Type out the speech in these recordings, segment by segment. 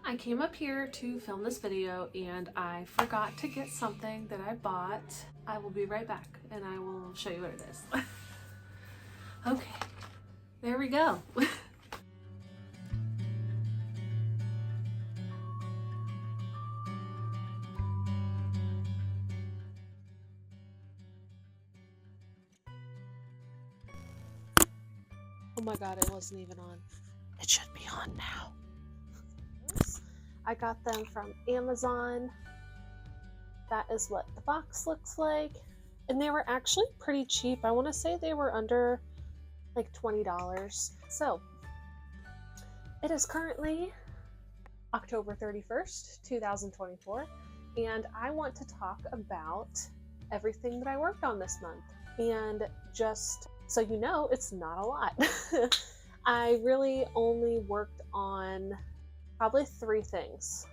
I came up here to film this video and I forgot to get something that I bought. I will be right back and I will show you what it is. Okay, there we go. Oh my god, it wasn't even on. It should be on now. I got them from Amazon. That is what the box looks like. And they were actually pretty cheap. I want to say they were under like $20. So it is currently October 31st, 2024. And I want to talk about everything that I worked on this month. And just so you know, it's not a lot. I really only worked on probably 3 things,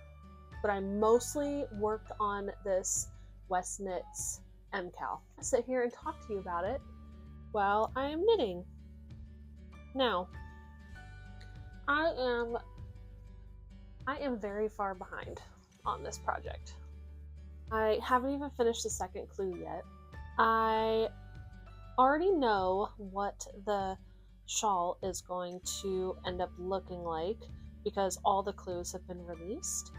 but I mostly worked on this West Knits MKAL. I'll sit here and talk to you about it while I am knitting. Now, I am very far behind on this project. I haven't even finished the second clue yet. I already know what the shawl is going to end up looking like because all the clues have been released,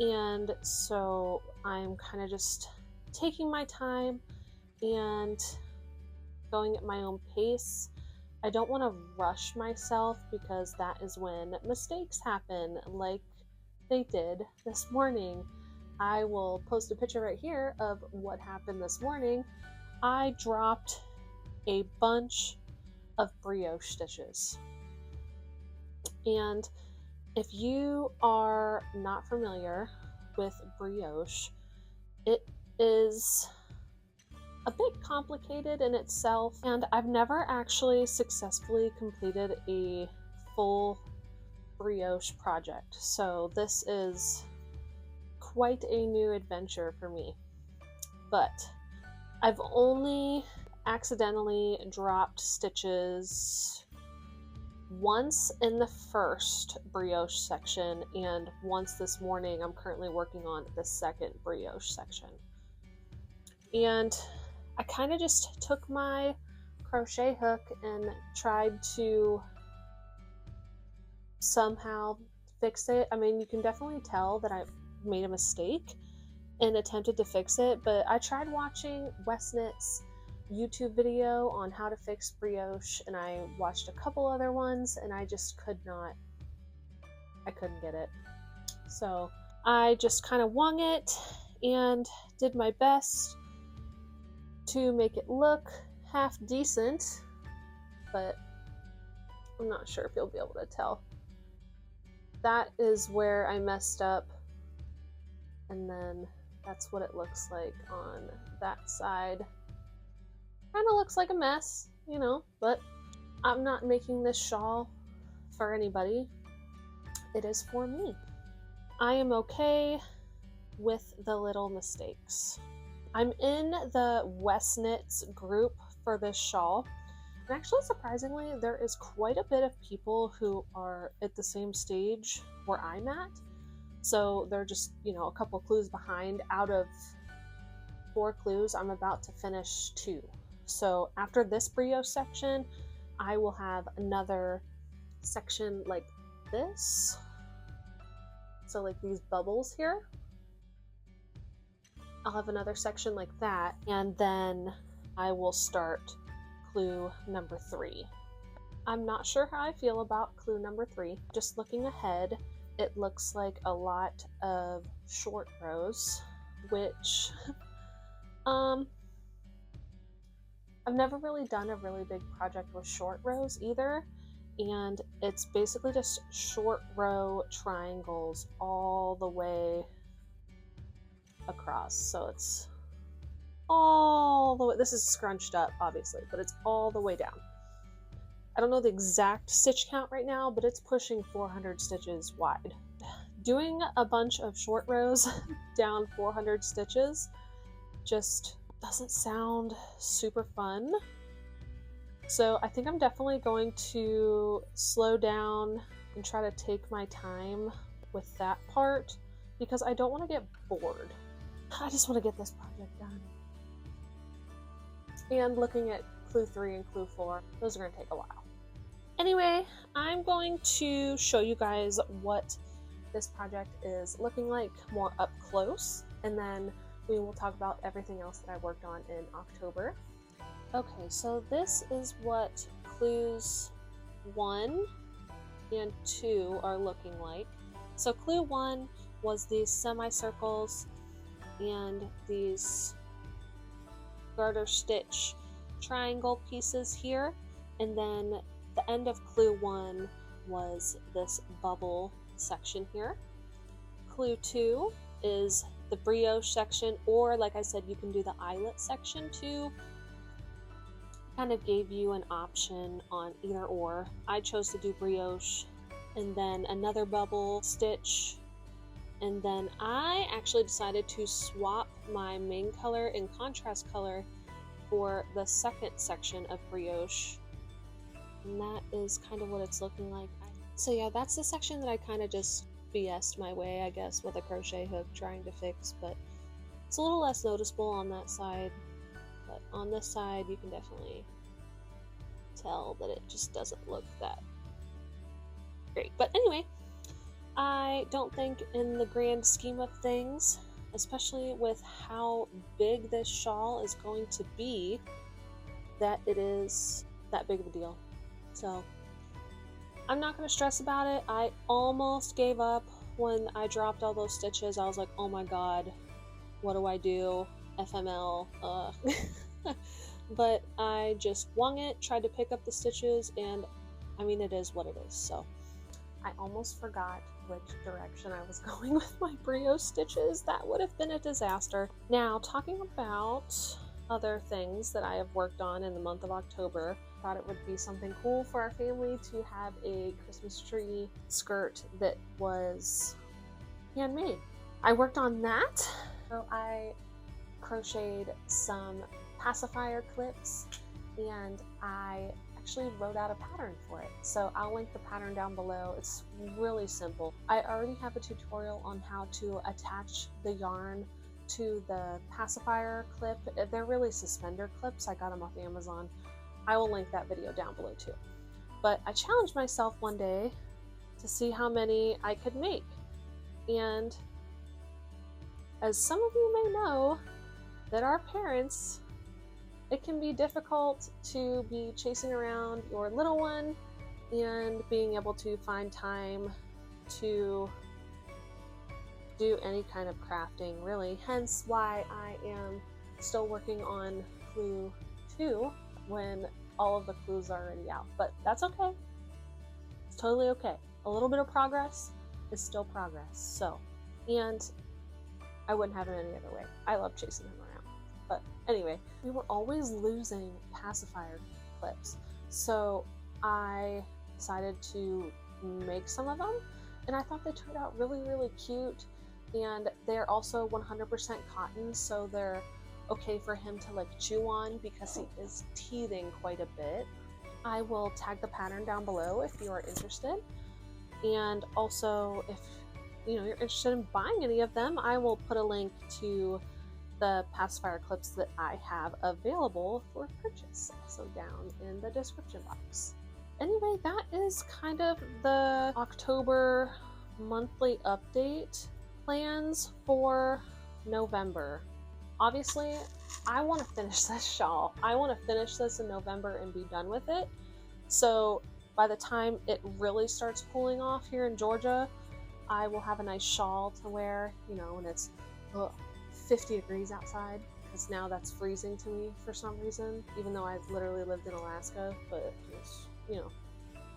and so I'm kind of just taking my time and going at my own pace. I don't want to rush myself because that is when mistakes happen, like they did this morning. I will post a picture right here of what happened this morning. I dropped a bunch of brioche stitches, and if you are not familiar with brioche, it is a bit complicated in itself, and I've never actually successfully completed a full brioche project, so this is quite a new adventure for me. But I've only accidentally dropped stitches once in the first brioche section, and once this morning. I'm currently working on the second brioche section, and I kind of just took my crochet hook and tried to somehow fix it. I mean, you can definitely tell that I made a mistake and attempted to fix it, but I tried watching West Knits YouTube video on how to fix brioche, and I watched a couple other ones, and I just couldn't get it. So I just kind of wung it and did my best to make it look half decent, but I'm not sure if you'll be able to tell. That is where I messed up, and then that's what it looks like on that side. Kind of looks like a mess, you know, but I'm not making this shawl for anybody. It is for me. I am okay with the little mistakes. I'm in the West Knits group for this shawl, and actually surprisingly there is quite a bit of people who are at the same stage where I'm at. So they're just, you know, a couple clues behind. Out of 4 clues, I'm about to finish 2. So after this brioche section, I will have another section like this. So like these bubbles here. I'll have another section like that, and then I will start clue number 3. I'm not sure how I feel about clue number 3. Just looking ahead, it looks like a lot of short rows, which I've never really done a really big project with short rows either, and it's basically just short row triangles all the way across. So it's all the way, this is scrunched up obviously, but it's all the way down. I don't know the exact stitch count right now, but it's pushing 400 stitches wide. Doing a bunch of short rows down 400 stitches just doesn't sound super fun. So I think I'm definitely going to slow down and try to take my time with that part because I don't want to get bored. I just want to get this project done. And looking at clue 3 and clue 4, those are going to take a while. Anyway, I'm going to show you guys what this project is looking like more up close, and then we will talk about everything else that I worked on in October. Okay, so this is what clues 1 and 2 are looking like. So clue 1 was these semicircles and these garter stitch triangle pieces here, and then the end of clue 1 was this bubble section here. Clue 2 is the brioche section, or like I said, you can do the eyelet section too. Kind of gave you an option on either or. I chose to do brioche, and then another bubble stitch, and then I actually decided to swap my main color and contrast color for the second section of brioche, and that is kind of what it's looking like. So yeah, that's the section that I kind of just BS'd my way, I guess, with a crochet hook trying to fix, but it's a little less noticeable on that side. But on this side, you can definitely tell that it just doesn't look that great. But anyway, I don't think in the grand scheme of things, especially with how big this shawl is going to be, that it is that big of a deal. So I'm not going to stress about it. I almost gave up when I dropped all those stitches. I was like, oh my god, what do I do? FML. But I just wung it, tried to pick up the stitches, and I mean, it is what it is. So I almost forgot which direction I was going with my brioche stitches. That would have been a disaster. Now, talking about other things that I have worked on in the month of October, I thought it would be something cool for our family to have a Christmas tree skirt that was handmade. I worked on that. So I crocheted some pacifier clips, and I actually wrote out a pattern for it. So I'll link the pattern down below. It's really simple. I already have a tutorial on how to attach the yarn to the pacifier clip. They're really suspender clips. I got them off Amazon. I will link that video down below too. But I challenged myself one day to see how many I could make. And as some of you may know, that our parents, it can be difficult to be chasing around your little one and being able to find time to do any kind of crafting, really. Hence why I am still working on clue 2 when all of the clues are already out. But that's okay. It's totally okay. A little bit of progress is still progress. So, and I wouldn't have it any other way. I love chasing him around. But anyway, we were always losing pacifier clips. So I decided to make some of them, and I thought they turned out really, really cute. And they're also 100% cotton, so they're okay for him to like chew on because he is teething quite a bit. I will tag the pattern down below if you are interested. And also, if you're interested in buying any of them, I will put a link to the pacifier clips that I have available for purchase, so down in the description box. Anyway, that is kind of the October monthly update. Plans for November. Obviously, I want to finish this shawl. I want to finish this in November and be done with it. So by the time it really starts cooling off here in Georgia, I will have a nice shawl to wear, when it's 50 degrees outside, because now that's freezing to me for some reason, even though I've literally lived in Alaska, but just,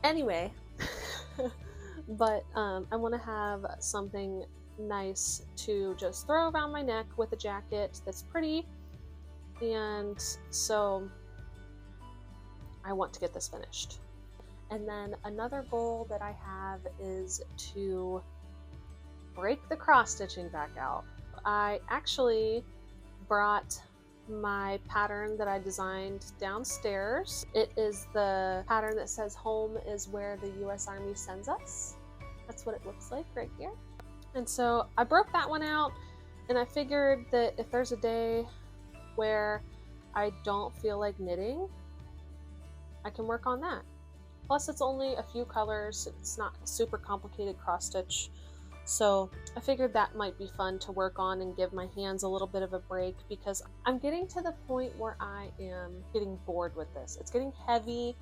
Anyway, but I want to have something nice to just throw around my neck with a jacket that's pretty, and so I want to get this finished. And then another goal that I have is to break the cross stitching back out. I actually brought my pattern that I designed downstairs. It is the pattern that says "Home is where the U.S. Army sends us." That's what it looks like right here. And so I broke that one out, and I figured that if there's a day where I don't feel like knitting, I can work on that. Plus it's only a few colors, it's not a super complicated cross stitch. So I figured that might be fun to work on and give my hands a little bit of a break, because I'm getting to the point where I am getting bored with this. It's getting heavy.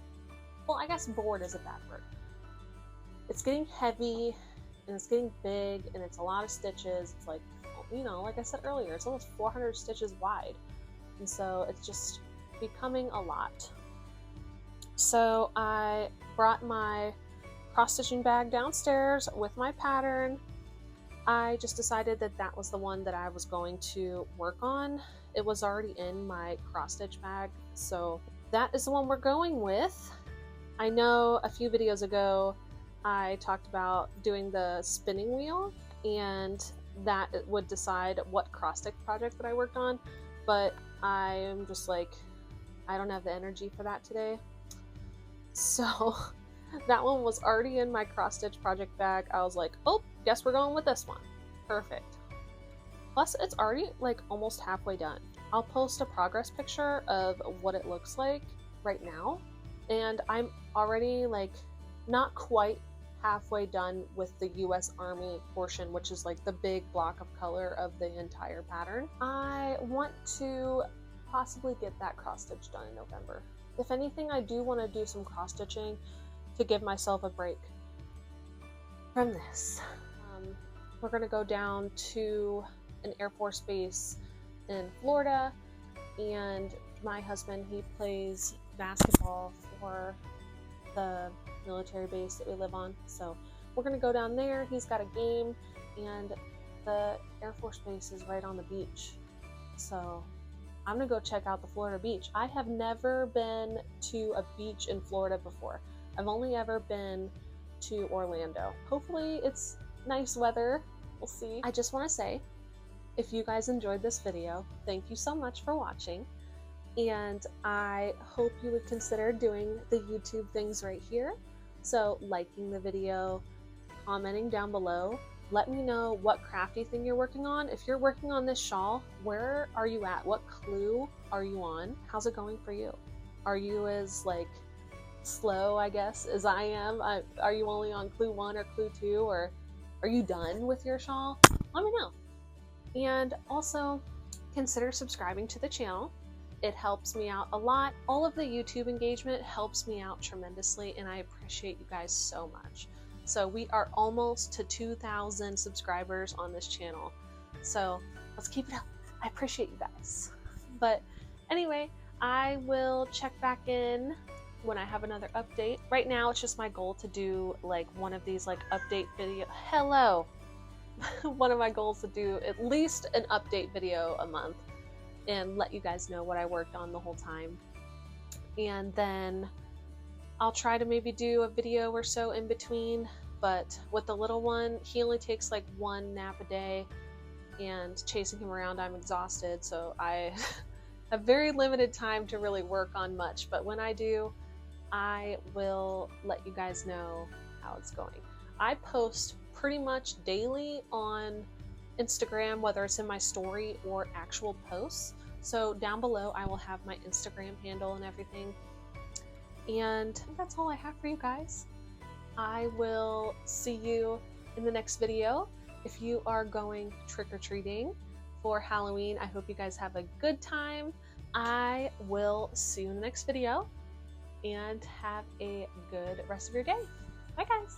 Well, I guess bored is a bad word. It's getting heavy and it's getting big and it's a lot of stitches. It's like, you know, like I said earlier, it's almost 400 stitches wide. And so it's just becoming a lot. So I brought my cross stitching bag downstairs with my pattern. I just decided that that was the one that I was going to work on. It was already in my cross stitch bag, so that is the one we're going with. I know a few videos ago I talked about doing the spinning wheel, and that would decide what cross stitch project that I worked on, but I am just like, I don't have the energy for that today. So that one was already in my cross stitch project bag. I was like, oh, guess we're going with this one. Perfect. Plus it's already like almost halfway done. I'll post a progress picture of what it looks like right now, and I'm already like not quite halfway done with the US Army portion, which is like the big block of color of the entire pattern. I want to possibly get that cross stitch done in November. If anything, I do want to do some cross stitching to give myself a break from this. We're going to go down to an Air Force base in Florida, and my husband, he plays basketball for the military base that we live on. So we're going to go down there. He's got a game, and the Air Force base is right on the beach. So I'm gonna go check out the Florida beach. I have never been to a beach in Florida before. I've only ever been to Orlando. Hopefully it's nice weather. We'll see. I just want to say, if you guys enjoyed this video, thank you so much for watching. And I hope you would consider doing the YouTube things right here. So liking the video, commenting down below. Let me know what crafty thing you're working on. If you're working on this shawl, where are you at? What clue are you on? How's it going for you? Are you as like slow, I guess, as I am? Are you only on clue 1 or clue 2, or are you done with your shawl? Let me know. And also consider subscribing to the channel. It helps me out a lot. All of the YouTube engagement helps me out tremendously, and I appreciate you guys so much. So we are almost to 2,000 subscribers on this channel. So let's keep it up. I appreciate you guys. But anyway, I will check back in when I have another update. Right now, it's just my goal to do like one of these like update video. Hello. One of my goals to do at least an update video a month and let you guys know what I worked on the whole time. And then I'll try to maybe do a video or so in between, but with the little one, he only takes like 1 nap a day, and chasing him around, I'm exhausted, so I have very limited time to really work on much. But when I do, I will let you guys know how it's going. I post pretty much daily on Instagram, whether it's in my story or actual posts. So down below, I will have my Instagram handle and everything. And that's all I have for you guys. I will see you in the next video. If you are going trick-or-treating for Halloween, I hope you guys have a good time. I will see you in the next video, and have a good rest of your day. Bye guys.